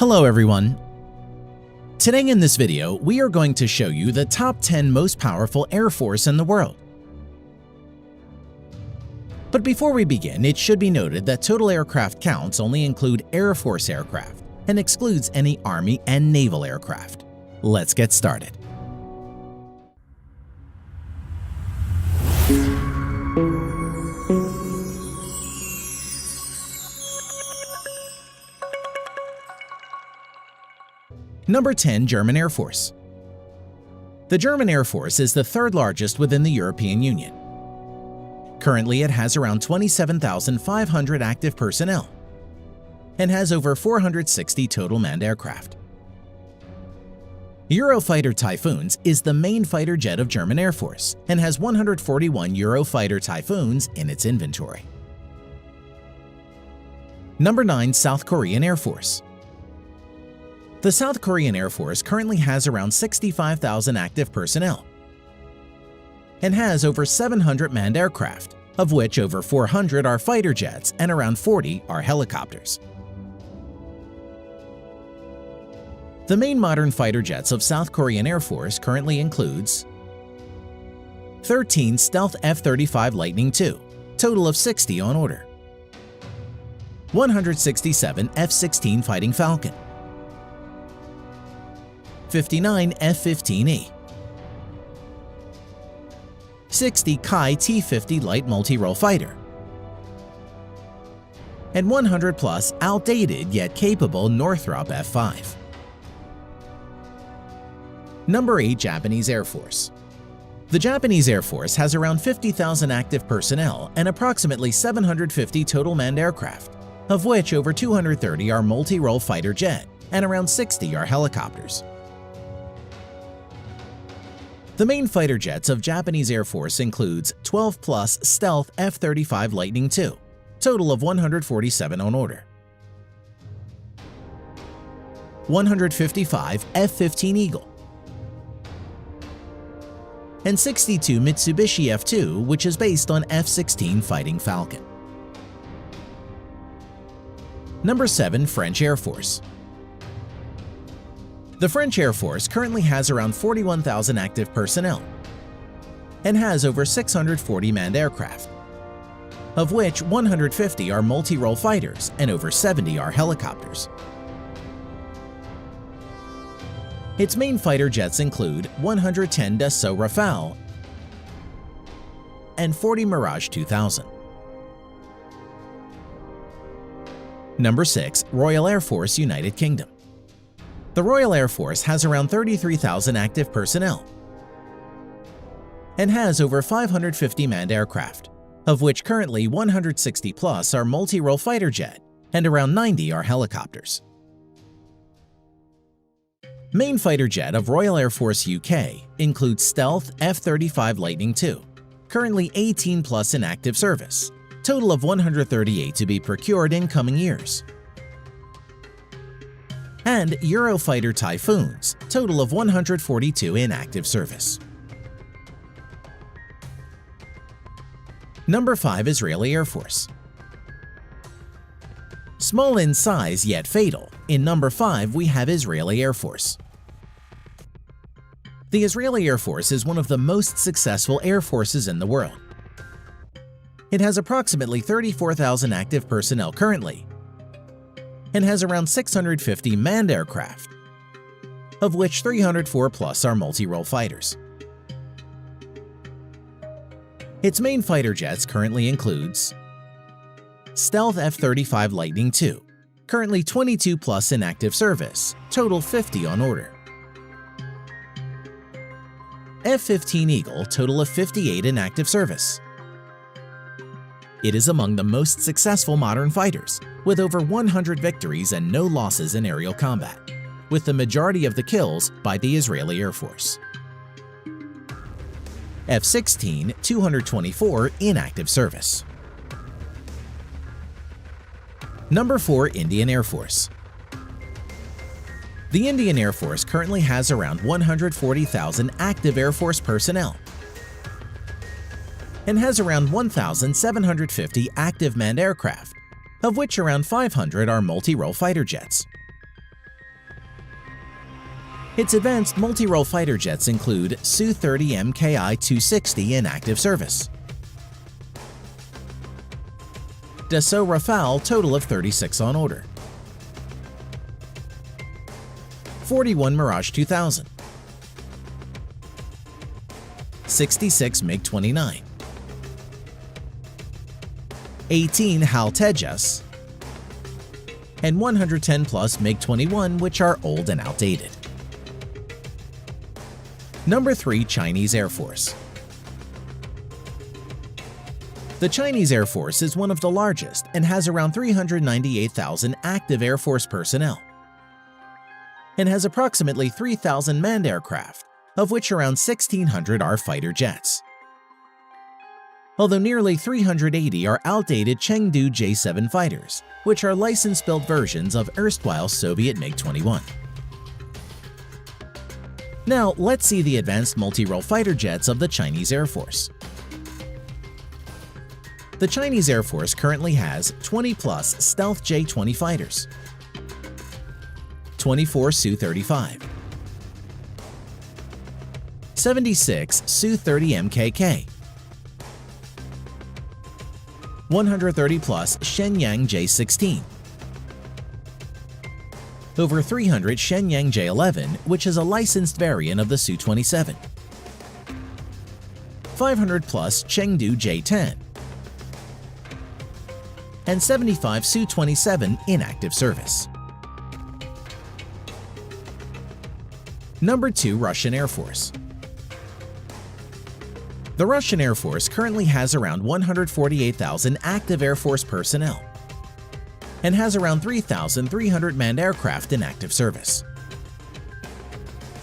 Hello everyone! Today in this video, we are going to show you the top 10 most powerful Air Force in the world. But before we begin, it should be noted that total aircraft counts only include Air Force aircraft and excludes any Army and Naval aircraft. Let's get started. Number 10. German Air Force. The German Air Force is the third largest within the European Union. Currently, it has around 27,500 active personnel and has over 460 total manned aircraft. Eurofighter Typhoons is the main fighter jet of German Air Force and has 141 Eurofighter Typhoons in its inventory. Number 9. South Korean Air Force. The South Korean Air Force currently has around 65,000 active personnel and has over 700 manned aircraft, of which over 400 are fighter jets and around 40 are helicopters. The main modern fighter jets of South Korean Air Force currently includes 13 Stealth F-35 Lightning II, total of 60 on order, 167 F-16 Fighting Falcon, 59 F-15E, 60 Kai T-50 Light Multi-Role Fighter, and 100 plus outdated yet capable Northrop F-5. Number 8. Japanese Air Force. The Japanese Air Force has around 50,000 active personnel and approximately 750 total manned aircraft, of which over 230 are multi-role fighter jet and around 60 are helicopters. The main fighter jets of Japanese Air Force includes 12 plus Stealth F-35 Lightning II, total of 147 on order, 155 F-15 Eagle, and 62 Mitsubishi F-2, which is based on F-16 Fighting Falcon. Number 7. French Air Force. The French Air Force currently has around 41,000 active personnel and has over 640 manned aircraft, of which 150 are multi-role fighters and over 70 are helicopters. Its main fighter jets include 110 Dassault Rafale and 40 Mirage 2000. Number 6. Royal Air Force, United Kingdom. The Royal Air Force has around 33,000 active personnel and has over 550 manned aircraft, of which currently 160 plus are multi-role fighter jet and around 90 are helicopters. Main fighter jet of Royal Air Force UK includes Stealth F-35 Lightning II, currently 18 plus in active service, total of 138 to be procured in coming years, and Eurofighter Typhoons, total of 142 in active service. Number 5. Israeli Air Force. Small in size yet fatal, in number 5 we have Israeli Air Force. The Israeli Air Force is one of the most successful air forces in the world. It has approximately 34,000 active personnel currently and has around 650 manned aircraft, of which 304 plus are multi-role fighters. Its main fighter jets currently includes Stealth F-35 Lightning II, currently 22 plus in active service, total 50 on order, F-15 Eagle, total of 58 in active service. It is among the most successful modern fighters, with over 100 victories and no losses in aerial combat, with the majority of the kills by the Israeli Air Force. F-16, 224 in active service. Number 4. Indian Air Force. The Indian Air Force currently has around 140,000 active Air Force personnel and has around 1,750 active manned aircraft, of which around 500 are multi-role fighter jets. Its advanced multi-role fighter jets include Su-30 MKI-260 in active service, Dassault Rafale total of 36 on order, 41 Mirage 2000, 66 MiG-29, 18 HAL Tejas, and 110 plus MiG-21, which are old and outdated. Number 3. Chinese Air Force. The Chinese Air Force is one of the largest and has around 398,000 active Air Force personnel, and has approximately 3,000 manned aircraft, of which around 1,600 are fighter jets. Although nearly 380 are outdated Chengdu J-7 fighters, which are license-built versions of erstwhile Soviet MiG-21. Now, let's see the advanced multi-role fighter jets of the Chinese Air Force. The Chinese Air Force currently has 20-plus Stealth J-20 fighters, 24 Su-35, 76 Su-30 MKK, 130-plus Shenyang J-16, over 300 Shenyang J-11, which is a licensed variant of the Su-27, 500-plus Chengdu J-10, and 75 Su-27 in active service. Number 2. Russian Air Force. The Russian Air Force currently has around 148,000 active Air Force personnel and has around 3,300 manned aircraft in active service.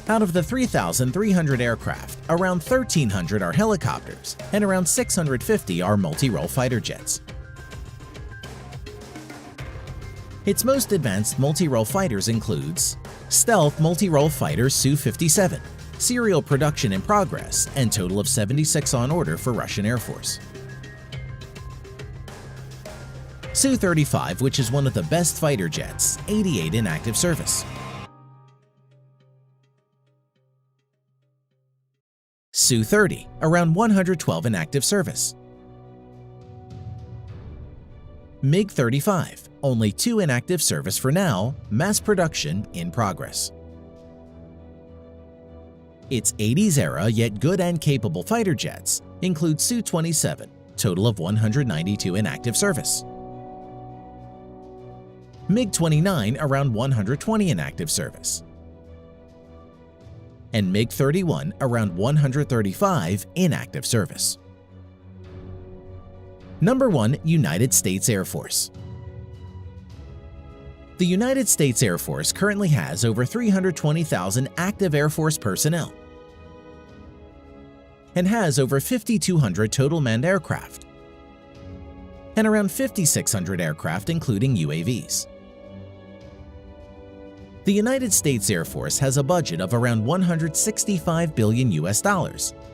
Out of the 3,300 aircraft, around 1,300 are helicopters and around 650 are multi-role fighter jets. Its most advanced multi-role fighters includes Stealth Multi-Role Fighter Su-57, serial production in progress, and total of 76 on order for Russian Air Force. Su-35, which is one of the best fighter jets, 88 in active service. Su-30, around 112 in active service. MiG-35, only 2 in active service for now, mass production in progress. Its 80s era yet good and capable fighter jets include Su-27, total of 192 in active service. MiG-29, around 120 in active service. And MiG-31, around 135 in active service. Number 1. United States Air Force. The United States Air Force currently has over 320,000 active Air Force personnel and has over 5,200 total manned aircraft and around 5,600 aircraft including UAVs. The United States Air Force has a budget of around $165 billion,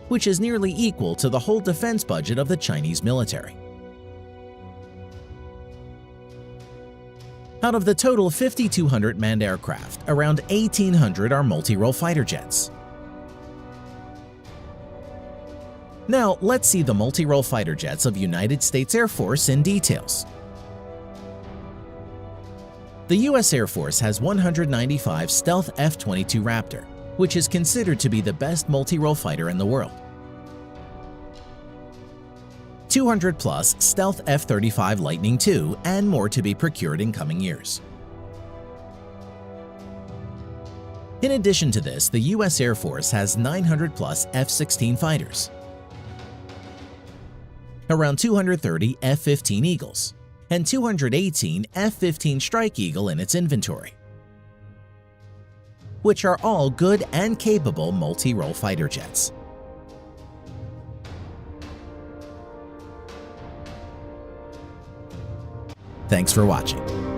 which is nearly equal to the whole defense budget of the Chinese military. Out of the total 5,200 manned aircraft, around 1,800 are multi-role fighter jets. Now, let's see the multi-role fighter jets of United States Air Force in details. The U.S. Air Force has 195 Stealth F-22 Raptor, which is considered to be the best multi-role fighter in the world. 200-plus Stealth F-35 Lightning II, and more to be procured in coming years. In addition to this, the U.S. Air Force has 900-plus F-16 fighters, around 230 F-15 Eagles, and 218 F-15 Strike Eagle in its inventory, which are all good and capable multi-role fighter jets. Thanks for watching.